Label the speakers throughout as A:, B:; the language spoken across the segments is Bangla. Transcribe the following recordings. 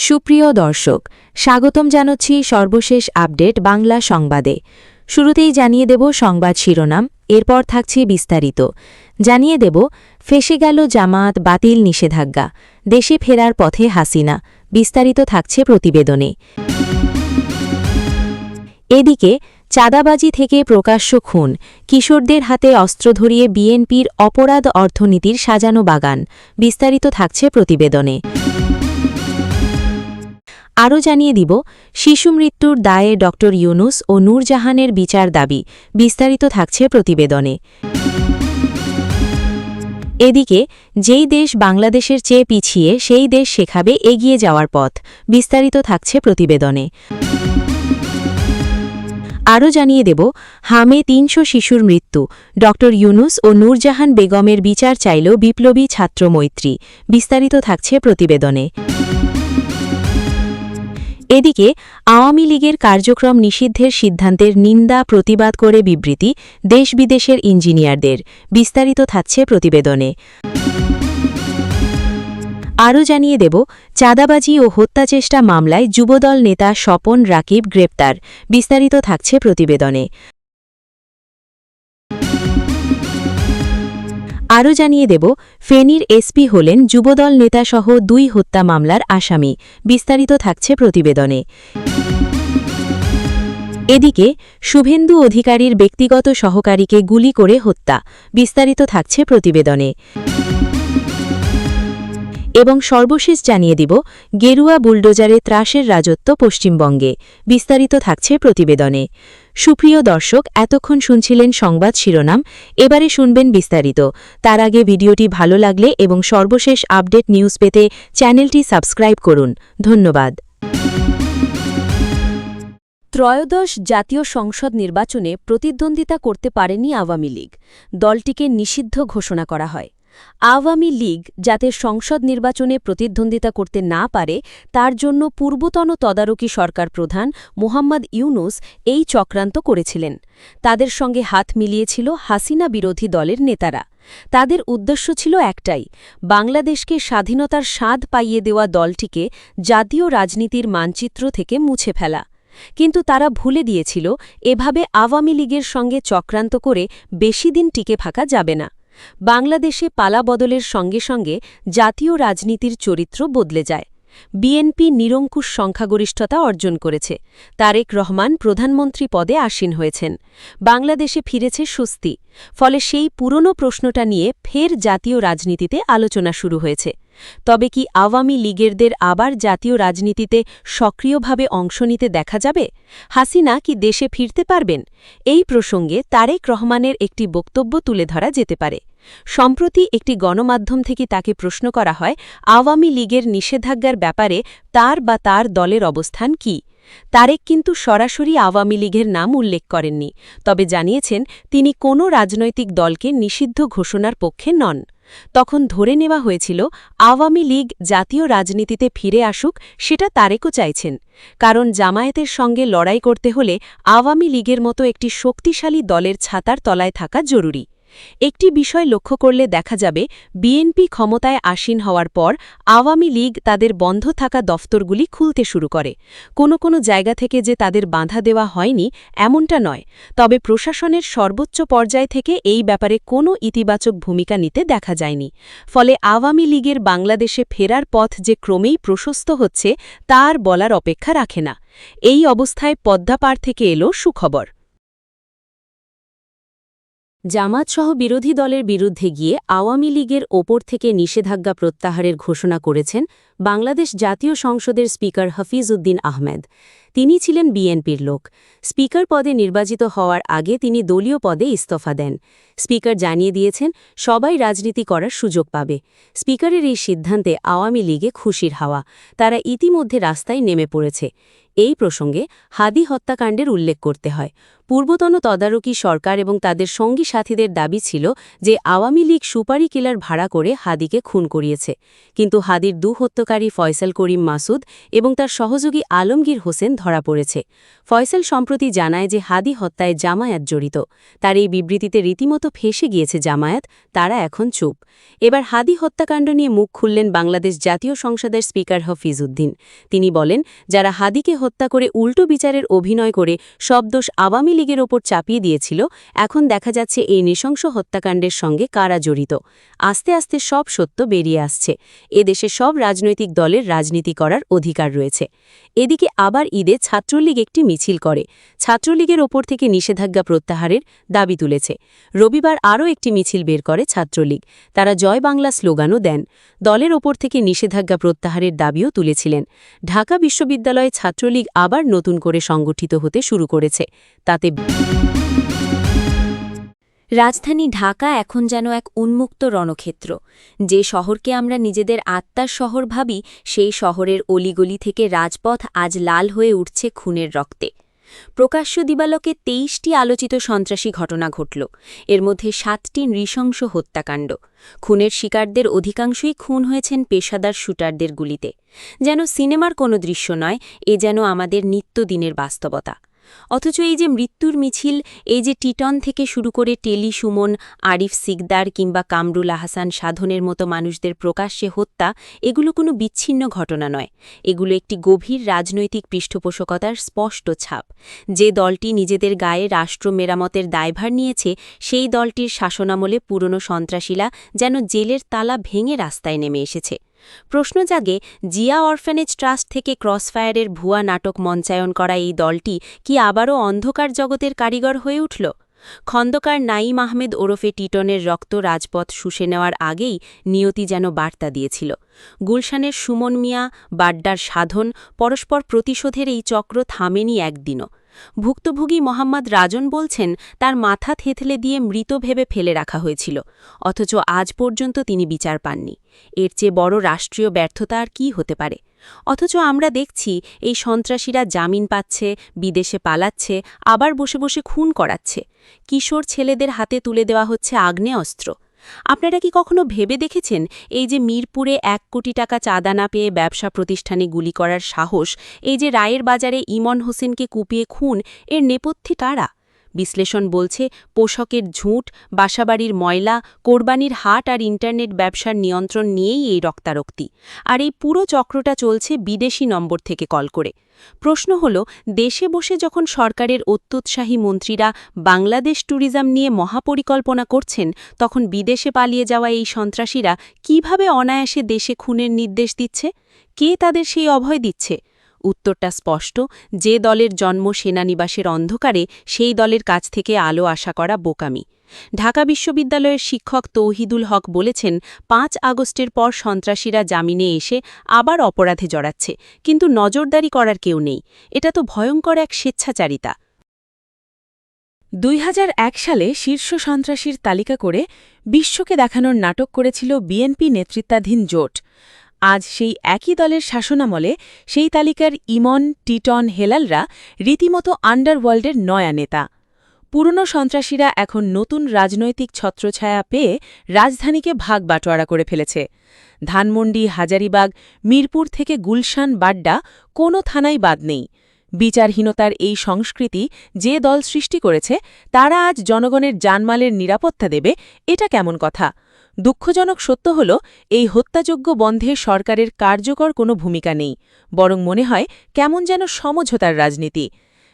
A: সুপ্রিয় দর্শক, স্বাগতম জানাচ্ছি সর্বশেষ আপডেট বাংলা সংবাদে। শুরুতেই জানিয়ে দেব সংবাদ শিরোনাম, এরপর থাকছে বিস্তারিত। জানিয়ে দেব ফেঁসে গেল জামায়াত, বাতিল নিষেধাজ্ঞা, দেশে ফেরার পথে হাসিনা। বিস্তারিত থাকছে প্রতিবেদনে। এদিকে চাঁদাবাজি থেকে প্রকাশ্য খুন, কিশোরদের হাতে অস্ত্র ধরিয়ে বিএনপির অপরাধ অর্থনীতির সাজানো বাগান। বিস্তারিত থাকছে প্রতিবেদনে। আরও জানিয়ে দিব শিশু মৃত্যুর দায়ে ড ইউনূস ও নূরজাহানের বিচার দাবি। বিস্তারিত থাকছে প্রতিবেদনে। এদিকে যেই দেশ বাংলাদেশের চেয়ে পিছিয়ে সেই দেশ শেখাবে এগিয়ে যাওয়ার পথ। বিস্তারিত থাকছে প্রতিবেদনে। আরও জানিয়ে দেব হামে ৩০০ শিশুর মৃত্যু, ড ইউনূস ও নূরজাহান বেগমের বিচার চাইল বিপ্লবী ছাত্র মৈত্রী। বিস্তারিত থাকছে প্রতিবেদনে। এদিকে আওয়ামী লীগের কার্যক্রম নিষিদ্ধের সিদ্ধান্তের নিন্দা প্রতিবাদ করে বিবৃতি দেশ বিদেশের ইঞ্জিনিয়ারদের। বিস্তারিত থাকছে প্রতিবেদনে। আরও জানিয়ে দেব চাঁদাবাজি ও হত্যাচেষ্টা মামলায় যুবদল নেতা স্বপন রাকিব গ্রেপ্তার। বিস্তারিত থাকছে প্রতিবেদনে। আরও জানিয়ে দেব ফেনীর এসপি হলেন যুবদল নেতাসহ ২ হত্যা মামলার আসামি। বিস্তারিত থাকছে প্রতিবেদনে। এদিকে শুভেন্দু অধিকারীর ব্যক্তিগত সহকারীকে গুলি করে হত্যা। বিস্তারিত থাকছে প্রতিবেদনে। এবং সর্বশেষ জানিয়ে দিব গেরুয়া বুলডোজারে ত্রাসের রাজত্ব পশ্চিমবঙ্গে। বিস্তারিত থাকছে প্রতিবেদনে। সুপ্রিয় দর্শক, এতক্ষণ শুনছিলেন সংবাদ শিরোনাম, এবারে শুনবেন বিস্তারিত। তার আগে ভিডিওটি ভালো লাগলে এবং সর্বশেষ আপডেট নিউজ পেতে চ্যানেলটি সাবস্ক্রাইব করুন। ধন্যবাদ।
B: ত্রয়োদশ জাতীয় সংসদ নির্বাচনে প্রতিদ্বন্দ্বিতা করতে পারেনি আওয়ামী লীগ। দলটিকে নিষিদ্ধ ঘোষণা করা হয়। আওয়ামী লীগ যাতে সংসদ নির্বাচনে প্রতিদ্বন্দ্বিতা করতে না পারে তার জন্য পূর্বতন তদারকি সরকার প্রধান মোহাম্মদ ইউনূস এই চক্রান্ত করেছিলেন। তাদের সঙ্গে হাত মিলিয়েছিল হাসিনা বিরোধী দলের নেতারা। তাদের উদ্দেশ্য ছিল একটাই, বাংলাদেশকে স্বাধীনতার স্বাদ পাইয়ে দেওয়া দলটিকে জাতীয় রাজনীতির মানচিত্র থেকে মুছে ফেলা। কিন্তু তারা ভুলে দিয়েছিল এভাবে আওয়ামী লীগের সঙ্গে চক্রান্ত করে বেশি দিন টিকে থাকা যাবে না। বাংলাদেশে পালাবদলের সঙ্গে সঙ্গে জাতীয় রাজনীতির চরিত্র বদলে যায়। বিএনপি নিরঙ্কুশ সংখ্যাগরিষ্ঠতা অর্জন করেছে। তারেক রহমান প্রধানমন্ত্রী পদে আসীন হয়েছেন। বাংলাদেশে ফিরেছে স্বস্তি। ফলে সেই পুরনো প্রশ্নটা নিয়ে ফের জাতীয় রাজনীতিতে আলোচনা শুরু হয়েছে। তবে কি আওয়ামী লীগেরদের আবার জাতীয় রাজনীতিতে সক্রিয়ভাবে অংশ নিতে দেখা যাবে? হাসিনা কি দেশে ফিরতে পারবেন? এই প্রসঙ্গে তারেক রহমানের একটি বক্তব্য তুলে ধরা যেতে পারে। সম্প্রতি একটি গণমাধ্যম থেকে তাকে প্রশ্ন করা হয়, আওয়ামী লীগের নিষেধাজ্ঞার ব্যাপারে তার বা তার দলের অবস্থান কি? তারেক কিন্তু সরাসরি আওয়ামী লীগের নাম উল্লেখ করেননি, তবে জানিয়েছেন তিনি কোনো রাজনৈতিক দলকে নিষিদ্ধ ঘোষণার পক্ষে নন। তখন ধরে নেওয়া হয়েছিল আওয়ামী লীগ জাতীয় রাজনীতিতে ফিরে আসুক, সেটা তারেকও চাইছেন। কারণ জামায়াতের সঙ্গে লড়াই করতে হলে আওয়ামী লীগের মতো একটি শক্তিশালী দলের ছাতার তলায় থাকা জরুরি। একটি বিষয় লক্ষ্য করলে দেখা যাবে বিএনপি ক্ষমতায় আসীন হওয়ার পর আওয়ামী লীগ তাদের বন্ধ থাকা দফতরগুলি খুলতে শুরু করে। কোনো কোনো জায়গা থেকে যে তাদের বাধা দেওয়া হয়নি এমনটা নয়, তবে প্রশাসনের সর্বোচ্চ পর্যায় থেকে এই ব্যাপারে কোনো ইতিবাচক ভূমিকা নিতে দেখা যায়নি। ফলে আওয়ামী লীগের বাংলাদেশে ফেরার পথ যে ক্রমেই প্রশস্ত হচ্ছে তা আর বলার অপেক্ষা রাখে না। এই অবস্থায় পদ্মাপাড় থেকে এলো সুখবর। জামাতসহ বিরোধী দলের বিরুদ্ধে গিয়ে আওয়ামী লীগের ওপর থেকে নিষেধাজ্ঞা প্রত্যাহারের ঘোষণা করেছেন বাংলাদেশ জাতীয় সংসদের স্পিকার হাফিজ উদ্দিন আহমেদ। তিনি ছিলেন বিএনপির লোক। স্পিকার পদে নির্বাচিত হওয়ার আগে তিনি দলীয় পদে ইস্তফা দেন। স্পিকার জানিয়ে দিয়েছেন সবাই রাজনীতি করার সুযোগ পাবে। স্পিকারের এই সিদ্ধান্তে আওয়ামী লীগে খুশির হাওয়া, তারা ইতিমধ্যে রাস্তায় নেমে পড়েছে। এই প্রসঙ্গে হাদি হত্যাকাণ্ডের উল্লেখ করতে হয়। পূর্বতন তদারকি সরকার এবং তাদের সঙ্গী সাথীদের দাবি ছিল যে আওয়ামী লীগ সুপারি কিলার ভাড়া করে হাদিকে খুন করিয়েছে, কিন্তু হাদির হত্যাকারী ফয়সাল করিম মাসুদ এবং তার সহযোগী আলমগীর হোসেন
A: ধরা পড়েছে। ফয়সাল সম্প্রতি জানায় যে হাদি হত্যায় জামায়াত জড়িত। তার এই বিবৃতিতে রীতিমতো ফেঁসে গিয়েছে জামায়াত, তারা এখন চুপ। এবার হাদি হত্যাকাণ্ড নিয়ে মুখ খুললেন বাংলাদেশ জাতীয় সংসদের স্পিকার হাফিজ উদ্দিন। তিনি বলেন, যারা হাদিকে হত্যা করে উল্টো বিচারের অভিনয় করে সব দোষ আওয়ামী লীগের ওপর চাপিয়ে দিয়েছিল, এখন দেখা যাচ্ছে এই নৃশংস হত্যাকাণ্ডের সঙ্গে কারা জড়িত। আস্তে আস্তে সব সত্য বেরিয়ে আসছে। এদেশে সব রাজনৈতিক দলের রাজনীতি করার অধিকার রয়েছে। এদিকে আবার ঈদে ছাত্রলীগ একটি মিছিল করে। ছাত্রলীগের ওপর থেকে নিষেধাজ্ঞা প্রত্যাহারের দাবি তুলেছে। রবিবার আরও একটি মিছিল বের করে ছাত্রলীগ। তারা জয় বাংলা স্লোগানও দেন। দলের ওপর থেকে নিষেধাজ্ঞা প্রত্যাহারের দাবিও তুলেছিলেন। ঢাকা বিশ্ববিদ্যালয়ে ছাত্রলীগ আবার নতুন করে সংগঠিত হতে শুরু করেছে। তাতে
B: রাজধানী ঢাকা এখন যেন এক উন্মুক্ত রণক্ষেত্র। যে শহরকে আমরা নিজেদের আত্মার শহর ভাবি, সেই শহরের অলিগলি থেকে রাজপথ আজ লাল হয়ে উঠছে খুনের রক্তে। প্রকাশ্য দিবালোকে ২৩টি আলোচিত সন্ত্রাসী ঘটনা ঘটল। এর মধ্যে ৭টি নৃশংস হত্যাকাণ্ড। খুনের শিকারদের অধিকাংশই খুন হয়েছেন পেশাদার শুটারদের গুলিতে। যেন সিনেমার কোনো দৃশ্য নয়, এ যেন আমাদের নিত্যদিনের বাস্তবতা। অথচ এই যে মৃত্যুর মিছিল, এই যে টিটন থেকে শুরু করে টেলি সুমন, আরিফ সিকদার কিংবা কামরুল আহসান সাধনের মতো মানুষদের প্রকাশ্যে হত্যা, এগুলো কোনো বিচ্ছিন্ন ঘটনা নয়। এগুলো একটি গভীর রাজনৈতিক পৃষ্ঠপোষকতার স্পষ্ট ছাপ। যে দলটি নিজেদের গায়ে রাষ্ট্র মেরামতের দায়ভার নিয়েছে, সেই দলটির শাসনামলে পুরনো সন্ত্রাসীরা যেন জেলের তালা ভেঙে রাস্তায় নেমে এসেছে। প্রশ্ন জাগে, জিয়া অরফানেজ ট্রাস্ট থেকে ক্রসফায়ারের ভুয়া নাটক মঞ্চায়ন করা এই দলটি কি আবারও অন্ধকার জগতের কারিগর হয়ে উঠল? খন্দকার নাঈম আহমেদ ওরফে টিটনের রক্ত রাজপথ শুষে নেওয়ার আগেই নিয়তি যেন বার্তা দিয়েছিল। গুলশানের সুমন মিয়া, বাড্ডার সাধন, পরস্পর প্রতিশোধের এই চক্র থামেনি একদিনও। ভুক্তভোগী মোহাম্মদ রাজন বলছেন, তার মাথা থেঁতলে দিয়ে মৃত ভেবে ফেলে রাখা হয়েছিল, অথচ আজ পর্যন্ত তিনি বিচার পাননি। এর চেয়ে বড় রাষ্ট্রীয় ব্যর্থতা আর কী হতে পারে? অথচ আমরা দেখছি এই সন্ত্রাসীরা জামিন পাচ্ছে, বিদেশে পালাচ্ছে, আবার বসে বসে খুন করাচ্ছে। কিশোর ছেলেদের হাতে তুলে দেওয়া হচ্ছে আগ্নেয়াস্ত্র। আপনারা কি কখনো ভেবে দেখেছেন, এই যে মিরপুরে ১ কোটি টাকা চাঁদা না পেয়ে ব্যবসা প্রতিষ্ঠানে গুলি করার সাহস, এই যে রায়ের বাজারে ইমন হোসেনকে কুপিয়ে খুন, এর নেপথ্যে কারা? বিশ্লেষণ বলছে, পোশাকের ঝুঁট, বাসাবাড়ির ময়লা, কোরবানির হাট আর ইন্টারনেট ব্যবসার নিয়ন্ত্রণ নিয়েই এই রক্তারক্তি। আর এই পুরো চক্রটা চলছে বিদেশি নম্বর থেকে কল করে। প্রশ্ন হল, দেশে বসে যখন সরকারের অত্যুৎসাহী মন্ত্রীরা বাংলাদেশ ট্যুরিজম নিয়ে মহাপরিকল্পনা করছেন, তখন বিদেশে পালিয়ে যাওয়া এই সন্ত্রাসীরা কিভাবে অনায়াসে দেশে খুনের নির্দেশ দিচ্ছে? কে তাদের সেই অভয় দিচ্ছে? উত্তরটা স্পষ্ট, যে দলের জন্ম সেনানিবাসের অন্ধকারে, সেই দলের কাছ থেকে আলো আশা করা বোকামি। ঢাকা বিশ্ববিদ্যালয়ের শিক্ষক তৌহিদুল হক বলেছেন, ৫ আগস্টের পর সন্ত্রাসীরা জামিনে এসে আবার অপরাধে জড়াচ্ছে, কিন্তু নজরদারি করার কেউ নেই। এটা তো ভয়ঙ্কর এক স্বেচ্ছাচারিতা।
C: ২০০১ সালে শীর্ষ সন্ত্রাসীর তালিকা করে বিশ্বকে দেখানোর নাটক করেছিল বিএনপি নেতৃত্বাধীন জোট। আজ সেই একই দলের শাসনামলে সেই তালিকার ইমন, টিটন, হেলালরা রীতিমতো আন্ডারওয়ার্ল্ডের নয়া নেতা। পুরনো সন্ত্রাসীরা এখন নতুন রাজনৈতিক ছত্রছায়া পেয়ে রাজধানীকে ভাগ বাটোয়ারা করে ফেলেছে। ধানমন্ডি, হাজারিবাগ, মিরপুর থেকে গুলশান, বাড্ডা, কোনো থানাই বাদ নেই। বিচারহীনতার এই সংস্কৃতি যে দল সৃষ্টি করেছে, তারা আজ জনগণের জানমালের নিরাপত্তা দেবে, এটা কেমন কথা? দুঃখজনক সত্য হল, এই হত্যাযজ্ঞ বন্ধে সরকারের কার্যকর কোনো ভূমিকা নেই, বরং মনে হয় কেমন যেন সমঝোতার রাজনীতি।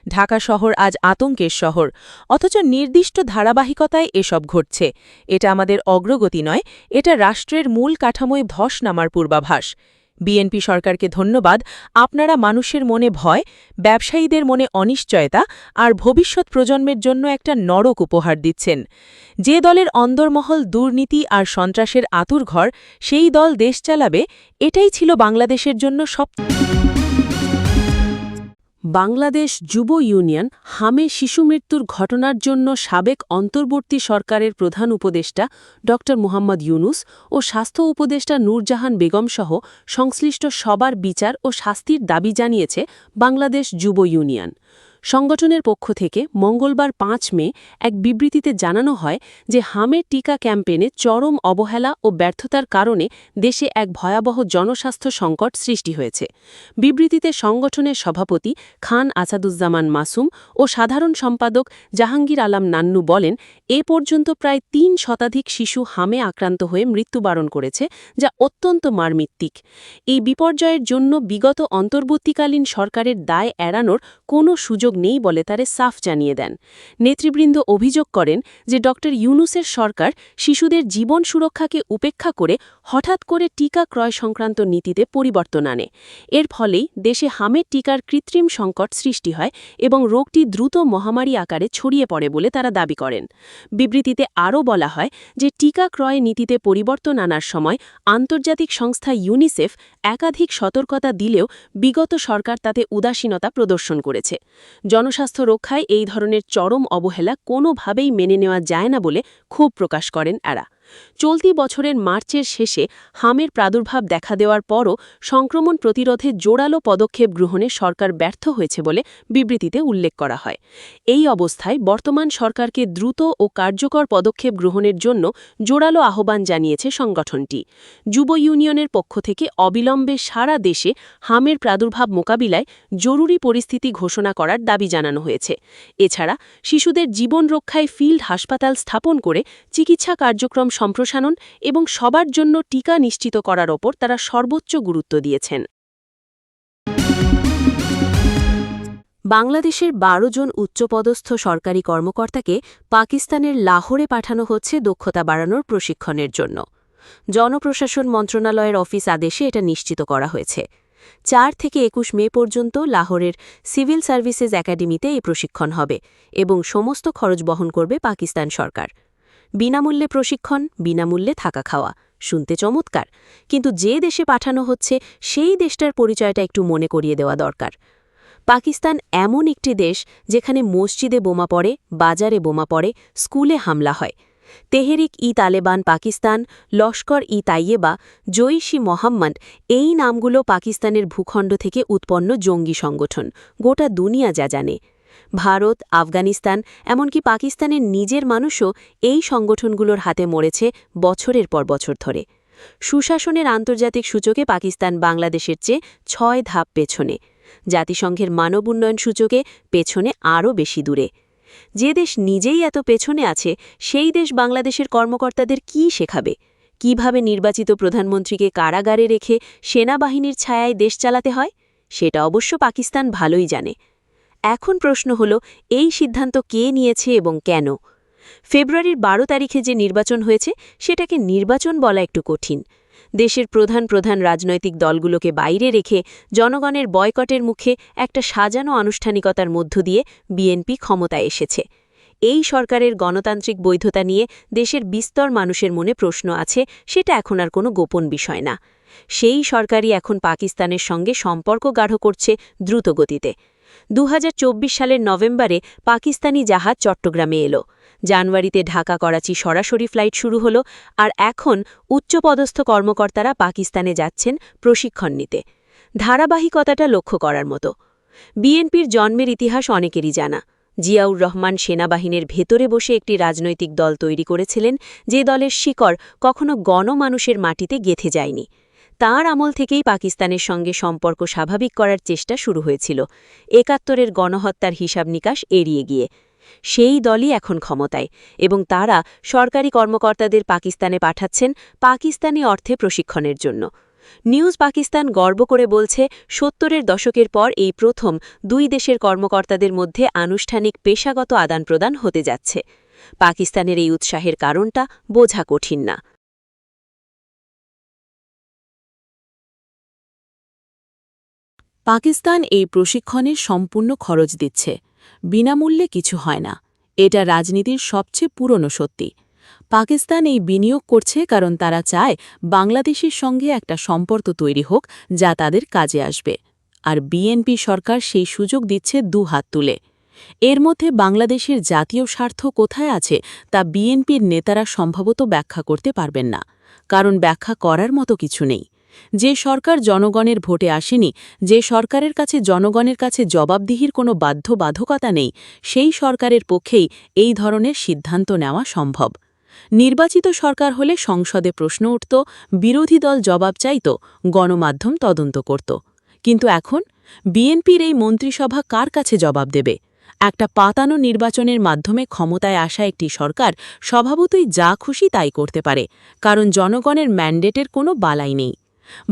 C: ঢাকা শহর আজ আতঙ্কের শহর, অথচ নির্দিষ্ট ধারাবাহিকতায় এসব ঘটছে। এটা আমাদের অগ্রগতি নয়, এটা রাষ্ট্রের মূল কাঠামোয় ধস নামার পূর্বাভাস। বিএনপি সরকারকে ধন্যবাদ, আপনারা মানুষের মনে ভয়, ব্যবসায়ীদের মনে অনিশ্চয়তা আর ভবিষ্যৎ প্রজন্মের জন্য একটা নরক উপহার দিচ্ছেন। যে দলের অন্দরমহল দুর্নীতি আর সন্ত্রাসের আঁতুড়ঘর, সেই দল দেশ চালাবে, এটাই ছিল বাংলাদেশের জন্য
A: বাংলাদেশ যুব ইউনিয়ন হামে শিশু মৃত্যুর ঘটনার জন্য সাবেক অন্তর্বর্তী সরকারের প্রধান উপদেষ্টা ড. মুহাম্মদ ইউনুস ও স্বাস্থ্য উপদেষ্টা নূরজাহান বেগম সহ সংশ্লিষ্ট সবার বিচার ও শাস্তির দাবি জানিয়েছে বাংলাদেশ যুব ইউনিয়ন।
D: সংগঠনের পক্ষ থেকে মঙ্গলবার ৫ মে এক বিবৃতিতে জানানো হয় যে হামের টিকা ক্যাম্পেইনে চরম অবহেলা ও ব্যর্থতার কারণে দেশে এক ভয়াবহ জনস্বাস্থ্য সংকট সৃষ্টি হয়েছে। বিবৃতিতে সংগঠনের সভাপতি খান আসাদুজ্জামান মাসুম ও সাধারণ সম্পাদক জাহাঙ্গীর আলম নান্নু বলেন, এ পর্যন্ত প্রায় ৩ শতাধিক শিশু হামে আক্রান্ত হয়ে মৃত্যুবরণ করেছে, যা অত্যন্ত মারমিত্তিক। এই বিপর্যয়ের জন্য বিগত অন্তর্বর্তীকালীন সরকারের দায় এড়ানোর কোনো সুযোগ নেই বলে তারা সাফ জানিয়ে দেন। নেতৃবৃন্দ অভিযোগ করেন যে ড ইউনূসের সরকার শিশুদের জীবন সুরক্ষাকে উপেক্ষা করে হঠাৎ করে টিকা ক্রয় সংক্রান্ত নীতিতে পরিবর্তন আনে। এর ফলেই দেশে হামের টিকার কৃত্রিম সংকট সৃষ্টি হয় এবং রোগটি দ্রুত মহামারী আকারে ছড়িয়ে পড়ে বলে তারা দাবি করেন। বিবৃতিতে আরও বলা হয় যে টিকা ক্রয় নীতিতে পরিবর্তন আনার সময় আন্তর্জাতিক সংস্থা ইউনিসেফ একাধিক সতর্কতা দিলেও বিগত সরকার তাতে উদাসীনতা প্রদর্শন করেছে। জনস্বাস্থ্য রক্ষায় এই ধরনের চরম অবহেলা কোনোভাবেই মেনে নেওয়া যায় না বলে ক্ষোভ প্রকাশ করেন এরা। চলতি বছরের মার্চের শেষে হামের প্রাদুর্ভাব দেখা দেওয়ার পরও সংক্রমণ প্রতিরোধে জোরালো পদক্ষেপ গ্রহণে সরকার ব্যর্থ হয়েছে বলে বিবৃতিতে উল্লেখ করা হয়। এই অবস্থায় বর্তমান সরকারকে দ্রুত ও কার্যকর পদক্ষেপ গ্রহণের জন্য জোরালো আহ্বান জানিয়েছে সংগঠনটি। যুব ইউনিয়নের পক্ষ থেকে অবিলম্বে সারা দেশে হামের প্রাদুর্ভাব মোকাবিলায় জরুরি পরিস্থিতি ঘোষণা করার দাবি জানানো হয়েছে। এছাড়া শিশুদের জীবন রক্ষায় ফিল্ড হাসপাতাল স্থাপন করে চিকিৎসা কার্যক্রম সম্প্রসারণ এবং সবার জন্য টিকা নিশ্চিত করার ওপর তারা সর্বোচ্চ গুরুত্ব দিয়েছেন।
B: বাংলাদেশের ১২ জন উচ্চপদস্থ সরকারি কর্মকর্তাকে পাকিস্তানের লাহোরে পাঠানো হচ্ছে দক্ষতা বাড়ানোর প্রশিক্ষণের জন্য। জনপ্রশাসন মন্ত্রণালয়ের অফিস আদেশে এটা নিশ্চিত করা হয়েছে। ৪ থেকে ২১ মে পর্যন্ত লাহোরের সিভিল সার্ভিসেস একাডেমিতে এই প্রশিক্ষণ হবে এবং সমস্ত খরচ বহন করবে পাকিস্তান সরকার। বিনামূল্যে প্রশিক্ষণ, বিনামূল্যে থাকা খাওয়া, শুনতে চমৎকার, কিন্তু যে দেশে পাঠানো হচ্ছে সেই দেশটার পরিচয়টা একটু মনে করিয়ে দেওয়া দরকার। পাকিস্তান এমন একটি দেশ যেখানে মসজিদে বোমা পড়ে, বাজারে বোমা পড়ে, স্কুলে হামলা হয়। তেহরিক-ই-তালেবান পাকিস্তান, লস্কর-ই-তাইয়েবা, জৈশ-ই-মোহাম্মদ এই নামগুলো পাকিস্তানের ভূখণ্ড থেকে উৎপন্ন জঙ্গি সংগঠন, গোটা দুনিয়া যা জানে। ভারত, আফগানিস্তান, এমনকি পাকিস্তানের নিজের মানুষও এই সংগঠনগুলোর হাতে মরেছে বছরের পর বছর ধরে। সুশাসনের আন্তর্জাতিক সূচকে পাকিস্তান বাংলাদেশের চেয়ে ৬ ধাপ পেছনে। জাতিসংঘের মানব উন্নয়ন সূচকে পেছনে আরও বেশি দূরে। যে দেশ নিজেই এত পেছনে আছে, সেই দেশ বাংলাদেশের কর্মকর্তাদের কি শেখাবে? কিভাবে নির্বাচিত প্রধানমন্ত্রীকে কারাগারে রেখে সেনাবাহিনীর ছায়ায় দেশ চালাতে হয়, সেটা অবশ্য পাকিস্তান ভালোই জানে। এখন প্রশ্ন হল, এই সিদ্ধান্ত কে নিয়েছে এবং কেন? ফেব্রুয়ারির ১২ তারিখে যে নির্বাচন হয়েছে সেটাকে নির্বাচন বলা একটু কঠিন। দেশের প্রধান প্রধান রাজনৈতিক দলগুলোকে বাইরে রেখে জনগণের বয়কটের মুখে একটা সাজানো আনুষ্ঠানিকতার মধ্য দিয়ে বিএনপি ক্ষমতায় এসেছে। এই সরকারের গণতান্ত্রিক বৈধতা নিয়ে দেশের বিস্তর মানুষের মনে প্রশ্ন আছে, সেটা এখন আর কোনো গোপন বিষয় না। সেই সরকারই এখন পাকিস্তানের সঙ্গে সম্পর্ক গাঢ় করছে দ্রুতগতিতে। ২০২৪ সালের নভেম্বরে পাকিস্তানি জাহাজ চট্টগ্রামে এলো। জানুয়ারিতে ঢাকা করাচি সরাসরি ফ্লাইট শুরু হলো, আর এখন উচ্চপদস্থ কর্মকর্তারা পাকিস্তানে যাচ্ছেন প্রশিক্ষণ নিতে। ধারাবাহিকতাটা লক্ষ্য করার মতো। বিএনপির জন্মের ইতিহাস অনেকেরই জানা। জিয়াউর রহমান সেনাবাহিনীর ভেতরে বসে একটি রাজনৈতিক দল তৈরি করেছিলেন, যে দলের শিকড় কখনো গণমানুষের মাটিতে গেঁথে যায়নি। তাঁর আমল থেকেই পাকিস্তানের সঙ্গে সম্পর্ক স্বাভাবিক করার চেষ্টা শুরু হয়েছিল, ৭১-এর গণহত্যার হিসাব নিকাশ এড়িয়ে গিয়ে। সেই দলই এখন ক্ষমতায়, এবং তারা সরকারি কর্মকর্তাদের পাকিস্তানে পাঠাচ্ছেন পাকিস্তানি অর্থে প্রশিক্ষণের জন্য। নিউজ পাকিস্তান গর্ব করে বলছে, ৭০-এর দশকের পর এই প্রথম দুই দেশের কর্মকর্তাদের মধ্যে আনুষ্ঠানিক পেশাগত আদান-প্রদান হতে যাচ্ছে। পাকিস্তানের এই উৎসাহের কারণটা বোঝা কঠিন না।
D: পাকিস্তান এই প্রশিক্ষণের সম্পূর্ণ খরচ দিচ্ছে। বিনামূল্যে কিছু হয় না। এটা রাজনীতির সবচেয়ে পুরনো সত্যি। পাকিস্তান এই বিনিয়োগ করছে কারণ তারা চায় বাংলাদেশের সঙ্গে একটা সম্পর্ক তৈরি হোক যা তাদের কাজে আসবে। আর বিএনপি সরকার সেই সুযোগ দিচ্ছে দুহাত তুলে। এর মধ্যে বাংলাদেশের জাতীয় স্বার্থ কোথায় আছে তা বিএনপির নেতারা সম্ভবত ব্যাখ্যা করতে পারবেন না, কারণ ব্যাখ্যা করার মতো কিছু নেই। যে সরকার জনগণের ভোটে আসেনি, যে সরকারের কাছে জনগণের কাছে জবাবদিহির কোনো বাধ্যবাধকতা নেই, সেই সরকারের পক্ষেই এই ধরনের সিদ্ধান্ত নেওয়া সম্ভব। নির্বাচিত সরকার হলে সংসদে প্রশ্ন উঠত, বিরোধী দল জবাব চাইত, গণমাধ্যম তদন্ত করত। কিন্তু এখন বিএনপির এই মন্ত্রিসভা কার কাছে জবাব দেবে? একটা পাতানো নির্বাচনের মাধ্যমে ক্ষমতায় আসা একটি সরকার স্বভাবতই যা খুশি তাই করতে পারে, কারণ জনগণের ম্যান্ডেটের কোনো বালাই নেই।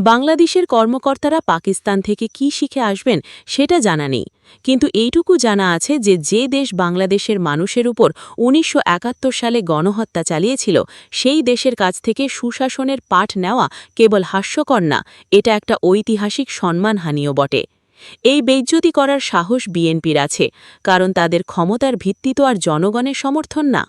D: বাংলাদেশের কর্মকর্তারা পাকিস্তান থেকে কি শিখে আসবেন সেটা জানা নেই, কিন্তু এইটুকু জানা আছে যে দেশ বাংলাদেশের মানুষের উপর ১৯৭১ সালে গণহত্যা চালিয়েছিল, সেই দেশের কাছ থেকে সুশাসনের পাঠ নেওয়া কেবল হাস্যকর না, এটা একটা ঐতিহাসিক সম্মানহানিও বটে। এই বেইজ্জতি করার সাহস বিএনপির আছে, কারণ তাদের ক্ষমতার ভিত্তি তো আর জনগণের সমর্থন না।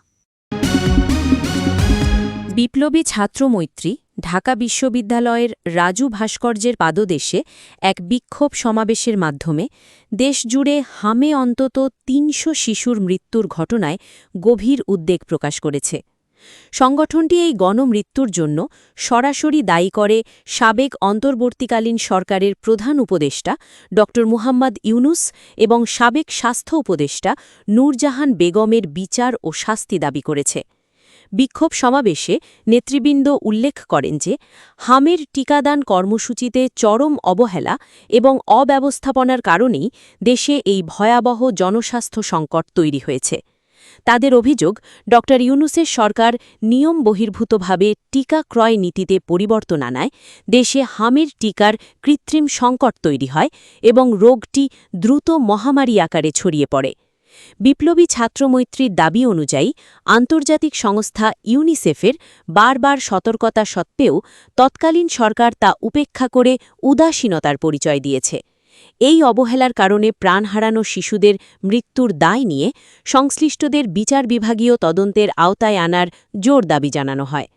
B: বিপ্লবী ছাত্র মৈত্রী ঢাকা বিশ্ববিদ্যালয়ের রাজু ভাস্কর্যের পাদদেশে এক বিক্ষোভ সমাবেশের মাধ্যমে দেশজুড়ে হামে অন্তত ৩০০ শিশুর মৃত্যুর ঘটনায় গভীর উদ্বেগ প্রকাশ করেছে। সংগঠনটি এই গণমৃত্যুর জন্য সরাসরি দায়ী করে সাবেক অন্তর্বর্তীকালীন সরকারের প্রধান উপদেষ্টা ড. মুহাম্মদ ইউনুস এবং সাবেক স্বাস্থ্য উপদেষ্টা নূরজাহান বেগমের বিচার ও শাস্তি দাবি করেছে। বিক্ষোভ সমাবেশে নেতৃবৃন্দ উল্লেখ করেন যে হামের টিকাদান কর্মসূচিতে চরম অবহেলা এবং অব্যবস্থাপনার কারণেই দেশে এই ভয়াবহ জনস্বাস্থ্য সংকট তৈরি হয়েছে। তাদের অভিযোগ, ড. ইউনুসের সরকার নিয়ম বহির্ভূতভাবে টিকা ক্রয় নীতিতে পরিবর্তন আনায় দেশে হামের টিকার কৃত্রিম সংকট তৈরি হয় এবং রোগটি দ্রুত মহামারী আকারে ছড়িয়ে পড়ে। বিপ্লবী ছাত্রমৈত্রীর দাবি অনুযায়ী আন্তর্জাতিক সংস্থা ইউনিসেফের বারবার সতর্কতা সত্ত্বেও তৎকালীন সরকার তা উপেক্ষা করে উদাসীনতার পরিচয় দিয়েছে। এই অবহেলার কারণে প্রাণ হারানো শিশুদের মৃত্যুর দায় নিয়ে সংশ্লিষ্টদের বিচার বিভাগীয় তদন্তের আওতায় আনার জোর দাবি জানানো হয়।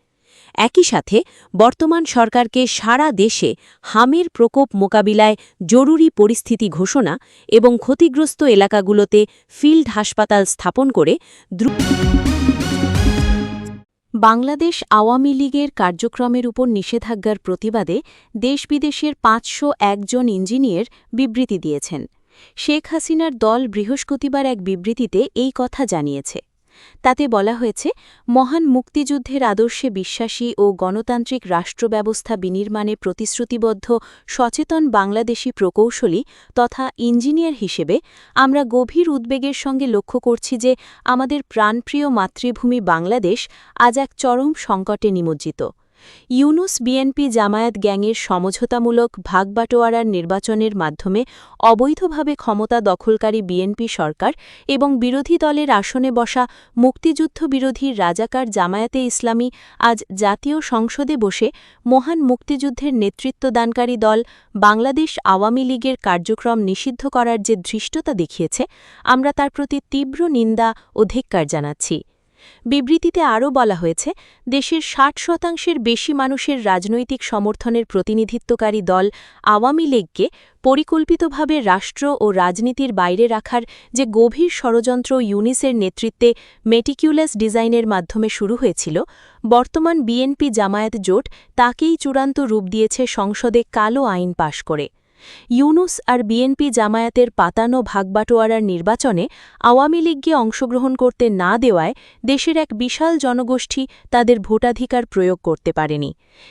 B: একই সাথে বর্তমান সরকারকে সারা দেশে হামের প্রকোপ মোকাবিলায় জরুরি পরিস্থিতি ঘোষণা এবং ক্ষতিগ্রস্ত এলাকাগুলোতে ফিল্ড হাসপাতাল স্থাপন করে বাংলাদেশ আওয়ামী লীগের কার্যক্রমের উপর নিষেধাজ্ঞার প্রতিবাদে দেশ-বিদেশের ৫০১ জন ইঞ্জিনিয়ার বিবৃতি দিয়েছেন। শেখ হাসিনার দল বৃহস্পতিবার এক বিবৃতিতে এই কথা জানিয়েছে। তাতে বলা হয়েছে, মহান মুক্তিযুদ্ধের আদর্শে বিশ্বাসী ও গণতান্ত্রিক রাষ্ট্রব্যবস্থা বিনির্মাণে প্রতিশ্রুতিবদ্ধ সচেতন বাংলাদেশি প্রকৌশলী তথা ইঞ্জিনিয়ার হিসেবে আমরা গভীর উদ্বেগের সঙ্গে লক্ষ্য করছি যে আমাদের প্রাণপ্রিয় মাতৃভূমি বাংলাদেশ আজ এক চরম সংকটে নিমজ্জিত। ইউনুস বিএনপি জামায়াত গ্যাংয়ের সমঝোতামূলক ভাগবাটোয়ারার নির্বাচনের মাধ্যমে অবৈধভাবে ক্ষমতা দখলকারী বিএনপি সরকার এবং বিরোধী দলের আসনে বসা মুক্তিযুদ্ধ বিরোধী রাজাকার জামায়াতে ইসলামী আজ জাতীয় সংসদে বসে মহান মুক্তিযুদ্ধের নেতৃত্বদানকারী দল বাংলাদেশ আওয়ামী লীগের কার্যক্রম নিষিদ্ধ করার যে ধৃষ্টতা দেখিয়েছে, আমরা তার প্রতি তীব্র নিন্দা ও ধিক্কার জানাচ্ছি। বিবৃতিতে আরও বলা হয়েছে, দেশের ৬০% বেশি মানুষের রাজনৈতিক সমর্থনের প্রতিনিধিত্বকারী দল আওয়ামী লীগকে পরিকল্পিতভাবে রাষ্ট্র ও রাজনীতির বাইরে রাখার যে গভীর ষড়যন্ত্র ইউনিসের নেতৃত্বে মেটিকিউলাস ডিজাইনের মাধ্যমে শুরু হয়েছিল, বর্তমান বিএনপি জামায়াত জোট তাকেই চূড়ান্ত রূপ দিয়েছে সংসদে কালো আইন পাশ করে। ইউনুস আর বিএনপি জামায়াতের পাতানো ভাগবাটোয়ারার নির্বাচনে আওয়ামী লীগকে অংশগ্রহণ করতে না দেওয়ায় দেশের এক বিশাল জনগোষ্ঠী তাদের ভোটাধিকার প্রয়োগ করতে পারেনি।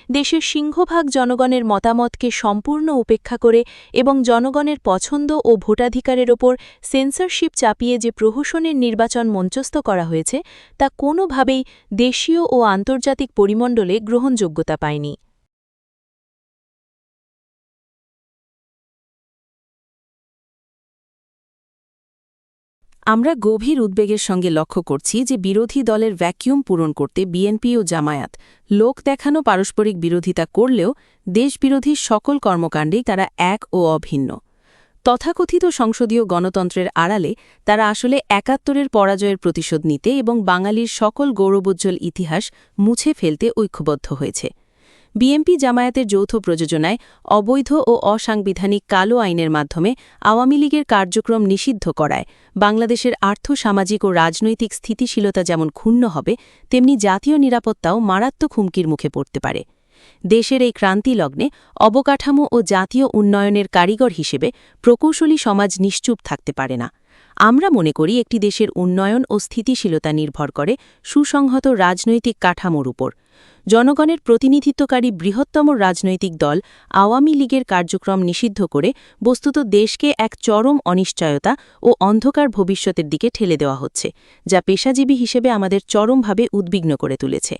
B: দেশের সিংহভাগ জনগণের মতামতকে সম্পূর্ণ উপেক্ষা করে এবং জনগণের পছন্দ ও ভোটাধিকারের ওপর সেন্সরশিপ চাপিয়ে যে প্রহসনের নির্বাচন মঞ্চস্থ করা হয়েছে, তা কোনোভাবেই দেশীয় ও আন্তর্জাতিক পরিমণ্ডলে গ্রহণযোগ্যতা পায়নি।
D: আমরা গভীর উদ্বেগের সঙ্গে লক্ষ্য করছি যে বিরোধী দলের ভ্যাকিউম পূরণ করতে বিএনপি ও জামায়াত লোক দেখানো পারস্পরিক বিরোধিতা করলেও দেশবিরোধী সকল কর্মকাণ্ডেই তারা এক ও অভিন্ন। তথাকথিত সংসদীয় গণতন্ত্রের আড়ালে তারা আসলে ৭১-এর পরাজয়ের প্রতিশোধ নিতে এবং বাঙালির সকল গৌরবোজ্জ্বল ইতিহাস মুছে ফেলতে ঐক্যবদ্ধ হয়েছে। বিএনপি জামায়াতের যৌথ প্রযোজনায় অবৈধ ও অসাংবিধানিক কালো আইনের মাধ্যমে আওয়ামী লীগের কার্যক্রম নিষিদ্ধ করায় বাংলাদেশের আর্থ-সামাজিক ও রাজনৈতিক স্থিতিশীলতা যেমন ক্ষুণ্ণ হবে, তেমনি জাতীয় নিরাপত্তাও মারাত্মক হুমকির মুখে পড়তে পারে। দেশের এই ক্রান্তিলগ্নে অবকাঠামো ও জাতীয় উন্নয়নের কারিগর হিসেবে প্রকৌশলী সমাজ নিশ্চুপ থাকতে পারে না। আমরা মনে করি একটি দেশের উন্নয়ন ও স্থিতিশীলতা নির্ভর করে সুসংহত রাজনৈতিক কাঠামোর উপর। জনগণের প্রতিনিধিত্বকারী বৃহত্তম রাজনৈতিক দল আওয়ামী লীগের কার্যক্রম নিষিদ্ধ করে বস্তুত দেশকে এক চরম অনিশ্চয়তা ও অন্ধকার ভবিষ্যতের দিকে ঠেলে দেওয়া হচ্ছে, যা পেশাজীবী হিসেবে আমাদের চরমভাবে উদ্বিগ্ন করে তুলেছে।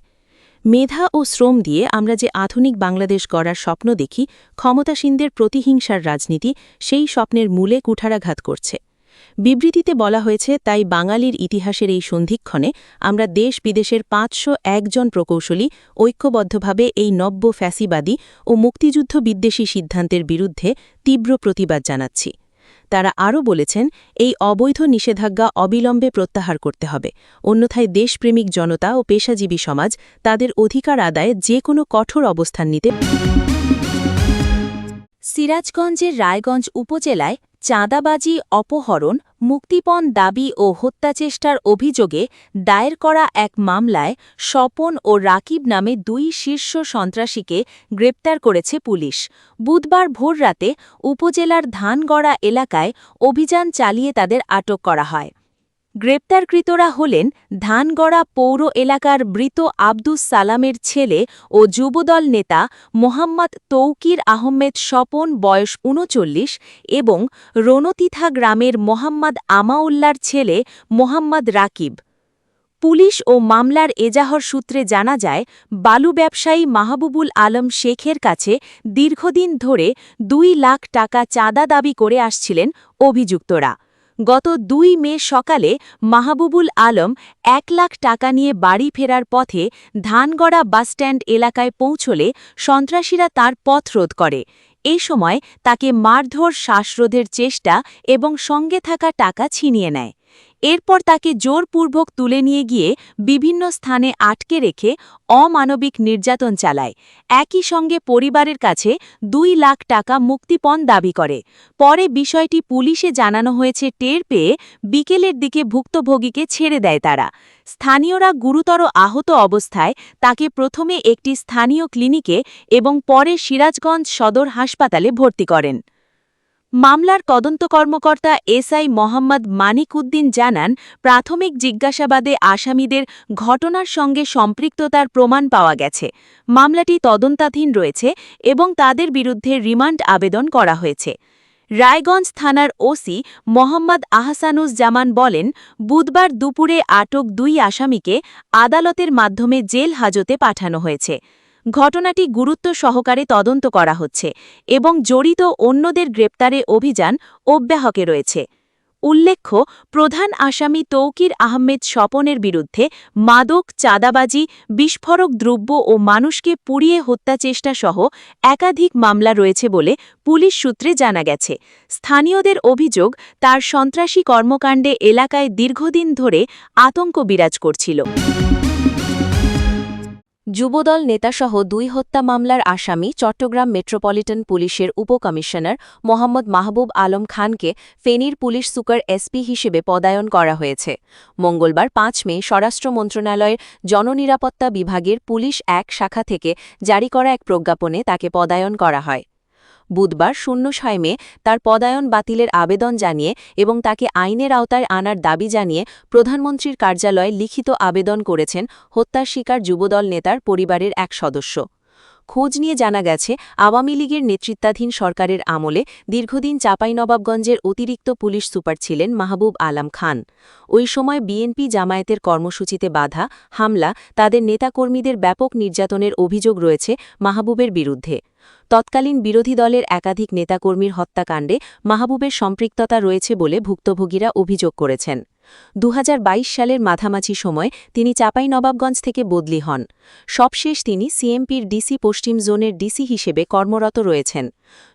D: মেধা ও শ্রম দিয়ে আমরা যে আধুনিক বাংলাদেশ গড়ার স্বপ্ন দেখি, ক্ষমতাসীনদের প্রতিহিংসার রাজনীতি সেই স্বপ্নের মূলে কুঠারাঘাত করছে। বিবৃতিতে বলা হয়েছে, তাই বাঙালির ইতিহাসের এই সন্ধিক্ষণে আমরা দেশ বিদেশের ৫০১ জন প্রকৌশলী ঐক্যবদ্ধভাবে এই নব্য ফ্যাসিবাদী ও মুক্তিযুদ্ধ বিদ্বেষী সিদ্ধান্তের বিরুদ্ধে তীব্র প্রতিবাদ জানাচ্ছি। তারা আরও বলেছেন, এই অবৈধ নিষেধাজ্ঞা অবিলম্বে প্রত্যাহার করতে হবে, অন্যথায় দেশপ্রেমিক জনতা ও পেশাজীবী সমাজ তাদের অধিকার আদায়ে যে কোনো কঠোর অবস্থান নিতে।
B: সিরাজগঞ্জের রায়গঞ্জ উপজেলায় চাঁদাবাজি, অপহরণ, মুক্তিপণ দাবি ও হত্যাচেষ্টার অভিযোগে দায়ের করা এক মামলায় স্বপন ও রাকিব নামে ২ শীর্ষ সন্ত্রাসীকে গ্রেপ্তার করেছে পুলিশ। বুধবার ভোররাতে উপজেলার ধানগড়া এলাকায় অভিযান চালিয়ে তাদের আটক করা হয়। গ্রেপ্তারকৃতরা হলেন ধানগড়া পৌর এলাকার মৃত আব্দুস সালামের ছেলে ও যুবদল নেতা মোহাম্মদ তৌকির আহমেদ স্বপন, বয়স ৩৯, এবং রণতীথা গ্রামের মোহাম্মদ আমাউল্লার ছেলে মোহাম্মদ রাকিব। পুলিশ ও মামলার এজাহার সূত্রে জানা যায়, বালু ব্যবসায়ী মাহবুবুল আলম শেখের কাছে দীর্ঘদিন ধরে ২ লাখ টাকা চাঁদা দাবি করে আসছিলেন অভিযুক্তরা। গত ২ মে সকালে মাহবুবুল আলম ১ লাখ টাকা নিয়ে বাড়ি ফেরার পথে ধানগড়া বাসস্ট্যান্ড এলাকায় পৌঁছলে সন্ত্রাসীরা তার পথ রোধ করে। এই সময় তাকে মারধর, শ্বাসরোধের চেষ্টা এবং সঙ্গে থাকা টাকা ছিনিয়ে নেয়। এরপর তাকে জোরপূর্বক তুলে নিয়ে গিয়ে বিভিন্ন স্থানে আটকে রেখে অমানবিক নির্যাতন চালায়। একই সঙ্গে পরিবারের কাছে ২ লাখ টাকা মুক্তিপণ দাবি করে। পরে বিষয়টি পুলিশে জানানো হয়েছে। টের পেয়ে বিকেলের দিকে ভুক্তভোগীকে ছেড়ে দেয় তারা। স্থানীয়রা গুরুতর আহত অবস্থায় তাকে প্রথমে একটি স্থানীয় ক্লিনিকে এবং পরে সিরাজগঞ্জ সদর হাসপাতালে ভর্তি করেন। মামলার তদন্ত কর্মকর্তা এসআই মোহাম্মদ মানিক উদ্দিন জানান, প্রাথমিক জিজ্ঞাসাবাদে আসামিদের ঘটনার সঙ্গে সম্পৃক্ততার প্রমাণ পাওয়া গেছে। মামলাটি তদন্তাধীন রয়েছে এবং তাদের বিরুদ্ধে রিমান্ড আবেদন করা হয়েছে। রায়গঞ্জ থানার ওসি মোহাম্মদ আহসানুজ্জামান বলেন, বুধবার দুপুরে আটক ২ আসামিকে আদালতের মাধ্যমে জেল হাজতে পাঠানো হয়েছে। ঘটনাটি গুরুত্ব সহকারে তদন্ত করা হচ্ছে এবং জড়িত অন্যদের গ্রেপ্তারে অভিযান অব্যাহত রয়েছে। উল্লেখ্য, প্রধান আসামি তৌকির আহমেদ স্বপনের বিরুদ্ধে মাদক, চাঁদাবাজি, বিস্ফোরক দ্রব্য ও মানুষকে পুড়িয়ে হত্যাচেষ্টা সহ একাধিক মামলা রয়েছে বলে পুলিশ সূত্রে জানা গেছে। স্থানীয়দের অভিযোগ, তার সন্ত্রাসী কর্মকাণ্ডে এলাকায় দীর্ঘদিন ধরে আতঙ্ক বিরাজ করছিল। যুবদল নেতাসহ ২ হত্যা মামলার আসামি চট্টগ্রাম মেট্রোপলিটন পুলিশের উপকমিশনার মোহাম্মদ মাহবুব আলম খানকে ফেনীর পুলিশ সুপার এসপি হিসেবে পদায়ন করা হয়েছে। মঙ্গলবার ৫ মে স্বরাষ্ট্র মন্ত্রণালয়ের জননিরাপত্তা বিভাগের পুলিশ ১ শাখা থেকে জারি করা এক প্রজ্ঞাপনে তাকে পদায়ন করা হয়। বুধবার ০৬ মে তার পদায়ন বাতিলের আবেদন জানিয়ে এবং তাকে আইনের আওতায় আনার দাবি জানিয়ে প্রধানমন্ত্রীর কার্যালয়ে লিখিত আবেদন করেছেন হত্যার শিকার যুবদল নেতার পরিবারের এক সদস্য। খোঁজ নিয়ে জানা গেছে, আওয়ামী লীগের নেতৃত্বাধীন সরকারের আমলে দীর্ঘদিন চাঁপাইনবাবগঞ্জের অতিরিক্ত পুলিশ সুপার ছিলেন মাহবুব আলম খান। ওই সময় বিএনপি জামায়াতের কর্মসূচিতে বাধা, হামলা, তাদের নেতাকর্মীদের ব্যাপক নির্যাতনের অভিযোগ রয়েছে মাহবুবের বিরুদ্ধে। তৎকালীন বিরোধী দলের একাধিক নেতাকর্মীর হত্যাকাণ্ডে মাহবুবের সম্পৃক্ততা রয়েছে বলে ভুক্তভোগীরা অভিযোগ করেছেন। ২০২২ সালের মাঝামাঝি সময় তিনি চাঁপাইনবাবগঞ্জ থেকে বদলি হন। সবশেষ তিনি সিএমপির ডিসি পশ্চিম জোনের ডিসি হিসেবে কর্মরত রয়েছেন।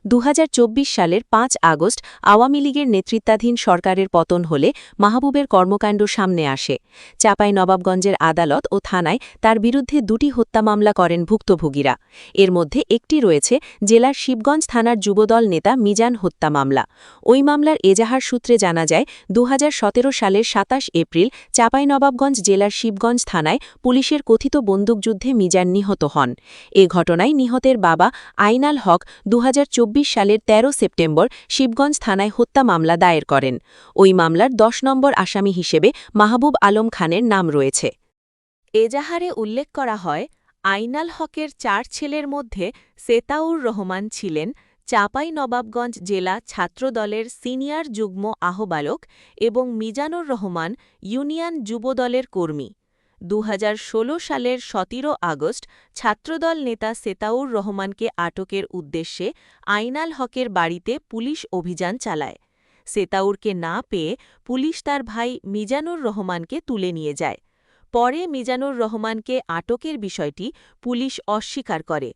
B: ২০২৪ সালের ৫ আগস্ট আওয়ামী লীগের নেতৃত্বাধীন সরকারের পতন হলে মাহবুবের কর্মকাণ্ড সামনে আসে। চাঁপাইনবাবগঞ্জের আদালত ও থানায় তার বিরুদ্ধে ২টি হত্যা মামলা করেন ভুক্তভোগীরা। এর মধ্যে একটি রয়েছে জেলার শিবগঞ্জ থানার যুবদল নেতা মিজান হত্যা মামলা। ওই মামলার এজাহার সূত্রে জানা যায়, ২০১৭ সালের
A: সালের ২৭ এপ্রিল চাঁপাইনবাবগঞ্জ জেলার শিবগঞ্জ থানায় পুলিশের কথিত বন্দুকযুদ্ধে মিজান নিহত হন। এ ঘটনায় নিহতের বাবা আইনাল হক ২০২৪ সালের ১৩ সেপ্টেম্বর শিবগঞ্জ থানায় হত্যা মামলা দায়ের করেন। ওই মামলার ১০ নম্বর আসামি হিসেবে মাহবুব আলম খানের নাম রয়েছে।
B: এজাহারে উল্লেখ করা হয়, আইনাল হকের ৪ ছেলের মধ্যে সেতাউর রহমান ছিলেন চাঁপাইনবাবগঞ্জ জেলা ছাত্রদলের সিনিয়র যুগ্ম আহ্বায়ক এবং মিজানুর রহমান ইউনিয়ন যুবদলের কর্মী। ২০১৬ সালের ১৭ আগস্ট ছাত্রদল নেতা সেতাউর রহমানকে আটকের উদ্দেশ্যে আইনাল হকের বাড়িতে পুলিশ অভিযান চালায়। সেতাউরকে না পেয়ে পুলিশ তার ভাই মিজানুর রহমানকে তুলে নিয়ে যায়। পরে মিজানুর রহমানকে আটকের বিষয়টি পুলিশ অস্বীকার করে।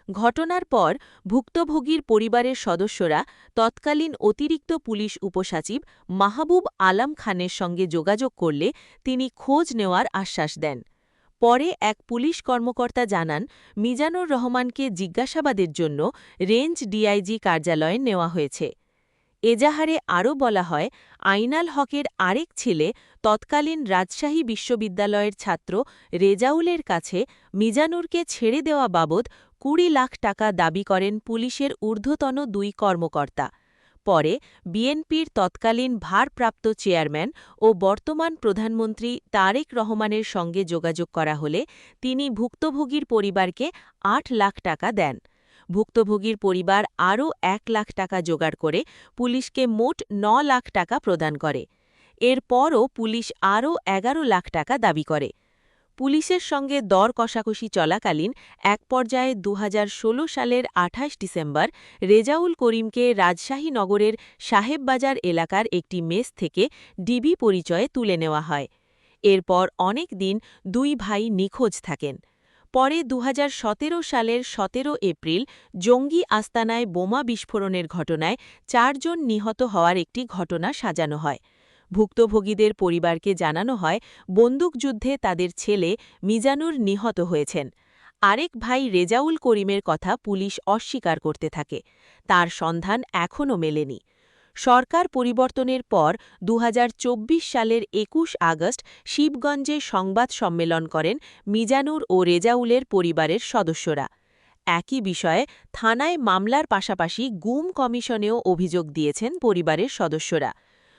B: ঘটনার পর ভুক্তভোগীর পরিবারের সদস্যরা তৎকালীন অতিরিক্ত পুলিশ উপসচিব মাহবুব আলম খানের সঙ্গে যোগাযোগ করলে তিনি খোঁজ নেওয়ার আশ্বাস দেন। পরে এক পুলিশ কর্মকর্তা জানান, মিজানুর রহমানকে জিজ্ঞাসাবাদের জন্য রেঞ্জ ডিআইজি কার্যালয়ে নেওয়া হয়েছে। এজাহারে আরও বলা হয়, আইনাল হকের আরেক ছেলে তৎকালীন রাজশাহী বিশ্ববিদ্যালয়ের ছাত্র রেজাউলের কাছে মিজানুরকে ছেড়ে দেওয়া বাবদ ২০ লাখ টাকা দাবি করেন পুলিশের ঊর্ধ্বতন ২ কর্মকর্তা। পরে বিএনপির তৎকালীন ভারপ্রাপ্ত চেয়ারম্যান ও বর্তমান প্রধানমন্ত্রী তারেক রহমানের সঙ্গে যোগাযোগ করা হলে তিনি ভুক্তভোগীর পরিবারকে ৮ লাখ টাকা দেন। ভুক্তভোগীর পরিবার আরও ১ লাখ টাকা জোগাড় করে পুলিশকে মোট ৯ লাখ টাকা প্রদান করে। এরপরও পুলিশ আরও ১১ লাখ টাকা দাবি করে। পুলিশের সঙ্গে দর কষাকষি চলাকালীন এক পর্যায়ে ২০১৬ সালের ২৮ ডিসেম্বর রেজাউল করিমকে রাজশাহী নগরের সাহেববাজার এলাকার একটি মেস থেকে ডিবি পরিচয়ে তুলে নেওয়া হয়। এরপর অনেক দিন ২ ভাই নিখোঁজ থাকেন। পরে ২০১৭ সালের ১৭ এপ্রিল জঙ্গি আস্তানায় বোমা বিস্ফোরণের ঘটনায় ৪ জন নিহত হওয়ার একটি ঘটনা সাজানো হয়। ভুক্তভোগীদের পরিবারকে জানানো হয়, বন্দুকযুদ্ধে তাদের ছেলে মিজানুর নিহত হয়েছেন। আরেক ভাই রেজাউল করিমের কথা পুলিশ অস্বীকার করতে থাকে। তার সন্ধান এখনও মেলেনি। সরকার পরিবর্তনের পর ২০২৪ সালের ২১ আগস্ট শিবগঞ্জে সংবাদ সম্মেলন করেন মিজানুর ও রেজাউলের পরিবারের সদস্যরা। একই বিষয়ে থানায় মামলার পাশাপাশি গুম কমিশনেও অভিযোগ দিয়েছেন পরিবারের সদস্যরা।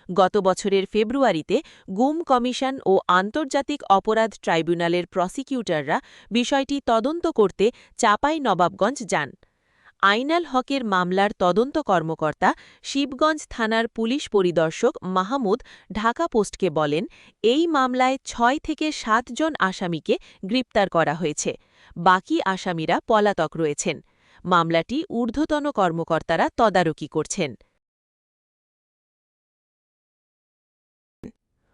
B: গত বছরের ফেব্রুয়ারিতে গুম কমিশন ও আন্তর্জাতিক অপরাধ ট্রাইব্যুনালের প্রসিকিউটররা বিষয়টি তদন্ত করতে চাঁপাইনবাবগঞ্জ যান। আইনাল হকের মামলার তদন্ত কর্মকর্তা শিবগঞ্জ থানার পুলিশ পরিদর্শক মাহমুদ ঢাকা পোস্টকে বলেন, এই মামলায় ৬ থেকে ৭ জন আসামিকে গ্রেপ্তার করা হয়েছে। বাকি আসামিরা পলাতক রয়েছেন। মামলাটি ঊর্ধ্বতন কর্মকর্তারা তদারকি করছেন।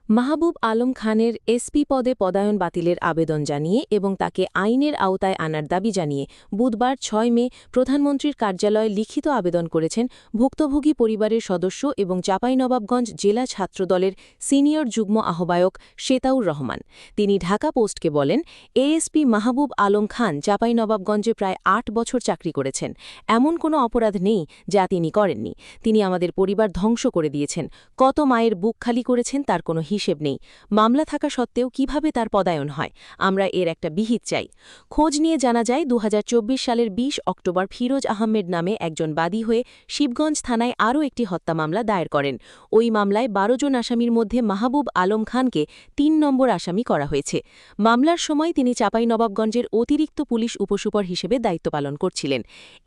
A: মাহবুব আলম খানের এসপি পদে পদায়ন বাতিলের আবেদন জানিয়ে এবং তাকে আইনের আওতায় আনার দাবি জানিয়ে বুধবার ৬ মে প্রধানমন্ত্রীর কার্যালয়ে লিখিত আবেদন করেছেন ভুক্তভোগী পরিবারের সদস্য এবং চাঁপাইনবাবগঞ্জ জেলা ছাত্রদলের সিনিয়র যুগ্ম আহ্বায়ক সেতাউর রহমান। তিনি ঢাকা পোস্টকে বলেন, এএসপি মাহবুব আলম খান চাঁপাইনবাবগঞ্জে প্রায় ৮ বছর চাকরি করেছেন। এমন কোনো অপরাধ নেই যা তিনি করেননি। তিনি আমাদের পরিবার ধ্বংস করে দিয়েছেন। কত মায়ের বুক খালি করেছেন তার কোনো হিসেব নেই। মামলা থাকা সত্ত্বেও কিভাবে তার পদায়ন হয়? আমরা এর একটা বিহিত চাই। খোঁজ নিয়ে জানা যায় ২০২৪ সালের ২০ অক্টোবর ফিরোজ আহমেদ নামে একজন বাদী হয়ে শিবগঞ্জ থানায় আরও একটি হত্যা মামলা দায়ের করেন। ওই মামলায় ১২ জন আসামির মধ্যে মাহবুব আলম খানকে ৩ নম্বর আসামি করা হয়েছে। মামলার সময় তিনি চাঁপাইনবাবগঞ্জের অতিরিক্ত পুলিশ উপসুপার হিসেবে দায়িত্ব পালন করছিলেন।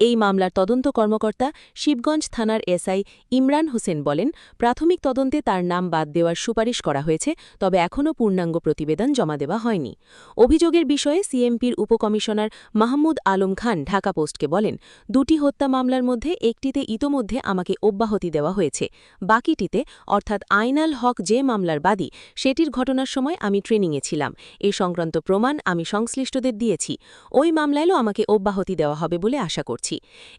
A: এই মামলার তদন্ত কর্মকর্তা শিবগঞ্জ থানার এসআই ইমরান হোসেন বলেন, প্রাথমিক তদন্তে তার নাম বাদ দেওয়ার সুপারিশ করা হয়েছে, তবে এখনও পূর্ণাঙ্গ প্রতিবেদন জমা দেওয়া হয়নি। অভিযোগের বিষয়ে সিএমপির উপকমিশনার মাহমুদ আলম খান ঢাকা পোস্টকে বলেন, ২টি হত্যা মামলার মধ্যে একটিতে ইতোমধ্যে আমাকে অব্যাহতি দেওয়া হয়েছে। বাকিটিতে অর্থাৎ আইনাল হক যে মামলার বাদী, সেটির ঘটনার সময় আমি ট্রেনিংয়ে ছিলাম। এ সংক্রান্ত প্রমাণ আমি সংশ্লিষ্টদের দিয়েছি। ওই মামলায়ও আমাকে অব্যাহতি দেওয়া হবে বলে আশা করছি।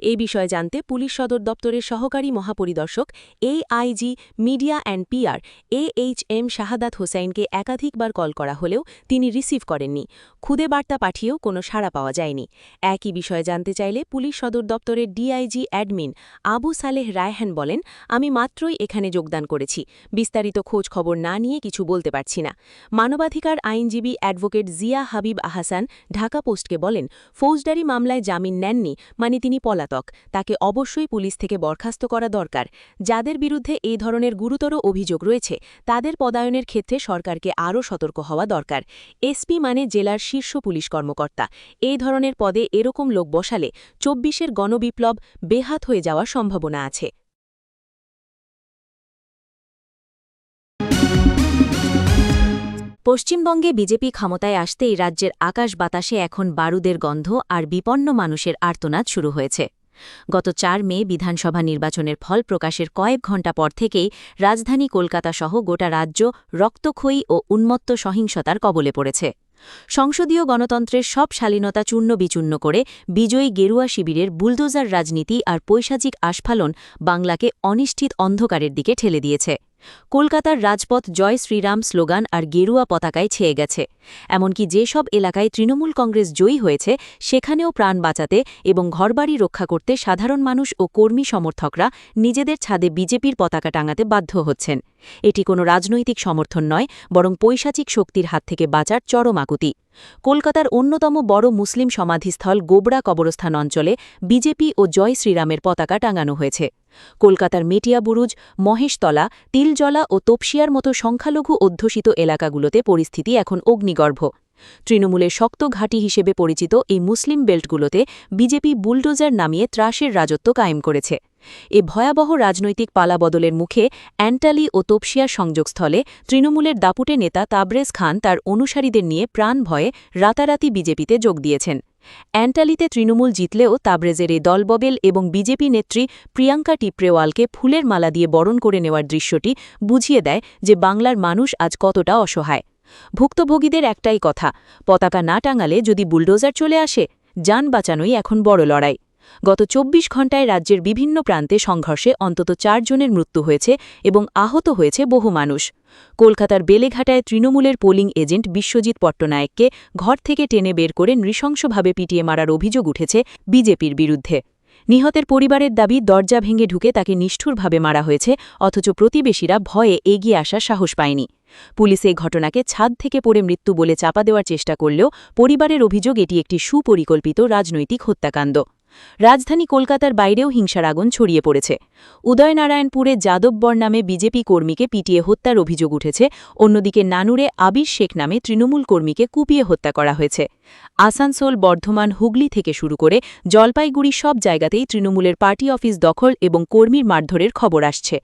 A: এই বিষয়ে জানতে পুলিশ সদর দপ্তরের সহকারী মহাপরিদর্শক AIG media and PR AHM M Shahadat হোসাইনকে একাধিকবার কল করা হলেও তিনি রিসিভ করেননি। খুদে বার্তা পাঠিয়েও কোনো সাড়া পাওয়া যায়নি। একই বিষয়ে জানতে চাইলে পুলিশ সদর দপ্তরের ডিআইজি অ্যাডমিন আবু সালেহ রায়হান বলেন, আমি মাত্রই এখানে যোগদান করেছি, বিস্তারিত খোঁজ খবর না নিয়ে কিছু বলতে পারছি না। মানবাধিকার আইনজীবী অ্যাডভোকেট জিয়া হাবিব আহসান ঢাকা পোস্টকে বলেন, ফৌজদারি মামলায় জামিন নেননি মানে তিনি পলাতক, তাকে অবশ্যই পুলিশ থেকে বরখাস্ত করা দরকার। যাদের বিরুদ্ধে এই ধরনের গুরুতর অভিযোগ রয়েছে তাদের পদায়নের ক্ষেত্রে সরকারকে আরও সতর্ক হওয়া দরকার। এসপি মানে জেলার শীর্ষ পুলিশ কর্মকর্তা। এই ধরনের পদে এরকম লোক বসালে ২৪-এর গণবিপ্লব বেহাত হয়ে যাওয়ার সম্ভাবনা আছে। পশ্চিমবঙ্গে বিজেপি ক্ষমতায় আসতেই রাজ্যের আকাশ বাতাসে এখন বারুদের গন্ধ আর বিপন্ন মানুষের আর্তনাদ শুরু হয়েছে। গত ৪ মে বিধানসভা নির্বাচনের ফল প্রকাশের কয়েক ঘণ্টা পর থেকেই রাজধানী কলকাতা সহ গোটা রাজ্য রক্তক্ষয়ী ও উন্মত্ত সহিংসতার কবলে পড়েছে। সংসদীয় গণতন্ত্রের সব শালীনতা চূর্ণ বিচূর্ণ করে বিজয়ী গেরুয়া শিবিরের বুলডোজার রাজনীতি আর পৈশাচিক আস্ফালন বাংলাকে অনিশ্চিত অন্ধকারের দিকে ঠেলে দিয়েছে। কলকাতার রাজপথ জয় শ্রীরাম স্লোগান আর গেরুয়া পতাকায় ছেয়ে গেছে। এমনকি যেসব এলাকায় তৃণমূল কংগ্রেস জয়ী হয়েছে সেখানেও প্রাণ বাঁচাতে এবং ঘরবাড়ি রক্ষা করতে সাধারণ মানুষ ও কর্মী সমর্থকরা নিজেদের ছাদে বিজেপির পতাকা টাঙাতে বাধ্য হচ্ছেন। এটি কোনো রাজনৈতিক সমর্থন নয়, বরং পৈশাচিক শক্তির হাত থেকে বাঁচার চরম আকুতি। কলকাতার অন্যতম বড় মুসলিম সমাধিস্থল গোবরা কবরস্থান অঞ্চলে বিজেপি ও জয় শ্রীরামের পতাকা টাঙানো হয়েছে। কলকাতার মেটিয়া বুরুজ, মহেশতলা, তিলজলা ও তপসিয়ার মতো সংখ্যালঘু অধ্যুষিত এলাকাগুলোতে পরিস্থিতি এখন অগ্নিগর্ভ। তৃণমূলের শক্ত ঘাঁটি হিসেবে পরিচিত এই মুসলিম বেল্টগুলোতে বিজেপি বুলডোজার নামিয়ে ত্রাসের রাজত্ব কায়েম করেছে। এ ভয়াবহ রাজনৈতিক পালাবদলের মুখে অ্যান্টালি ও তপসিয়ার সংযোগস্থলে তৃণমূলের দাপুটে নেতা তাবরেজ খান তার অনুসারীদের নিয়ে প্রাণ ভয়ে রাতারাতি বিজেপিতে যোগ দিয়েছেন। অ্যান্টালিতে তৃণমূল জিতলেও তাবরেজের এই দলববেল এবং বিজেপি নেত্রী প্রিয়াঙ্কা টিপ্রেওয়ালকে ফুলের মালা দিয়ে বরণ করে নেওয়ার দৃশ্যটি বুঝিয়ে দেয় যে বাংলার মানুষ আজ কতটা অসহায়। ভুক্তভোগীদের একটাই কথা, পতাকা না টাঙালে যদি বুলডোজার চলে আসে, যান বাঁচানোই এখন বড় লড়াই। গত ২৪ ঘণ্টায় রাজ্যের বিভিন্ন প্রান্তে সংঘর্ষে অন্তত ৪ জনের মৃত্যু হয়েছে এবং আহত হয়েছে বহু মানুষ। কলকাতার বেলেঘাটায় তৃণমূলের পোলিং এজেন্ট বিশ্বজিৎ পট্টনায়ককে ঘর থেকে টেনে বের করে নৃশংসভাবে পিটিয়ে মারার অভিযোগ উঠেছে বিজেপির বিরুদ্ধে। নিহতের পরিবারের দাবি, দরজা ভেঙে ঢুকে তাকে নিষ্ঠুরভাবে মারা হয়েছে, অথচ প্রতিবেশীরা ভয়ে এগিয়ে আসার সাহস পায়নি। পুলিশ এই ঘটনাকে ছাদ থেকে পড়ে মৃত্যু বলে চাপা দেওয়ার চেষ্টা করলেও পরিবারের অভিযোগ এটি একটি সুপরিকল্পিত রাজনৈতিক হত্যাকাণ্ড। রাজধানী কলকাতার বাইরেও হিংসার আগুন ছড়িয়ে পড়েছে। উদয়নারায়ণপুরে যাদববর নামে বিজেপি কর্মীকে পিটিয়ে হত্যার অভিযোগ উঠেছে, অন্যদিকে নানুরে আবির শেখ নামে তৃণমূল কর্মীকে কুপিয়ে হত্যা করা হয়েছে। আসানসোল, বর্ধমান, হুগলি থেকে শুরু করে জলপাইগুড়ি সব জায়গাতেই তৃণমূলের পার্টি অফিস দখল এবং কর্মীর মারধরের খবর আসছে।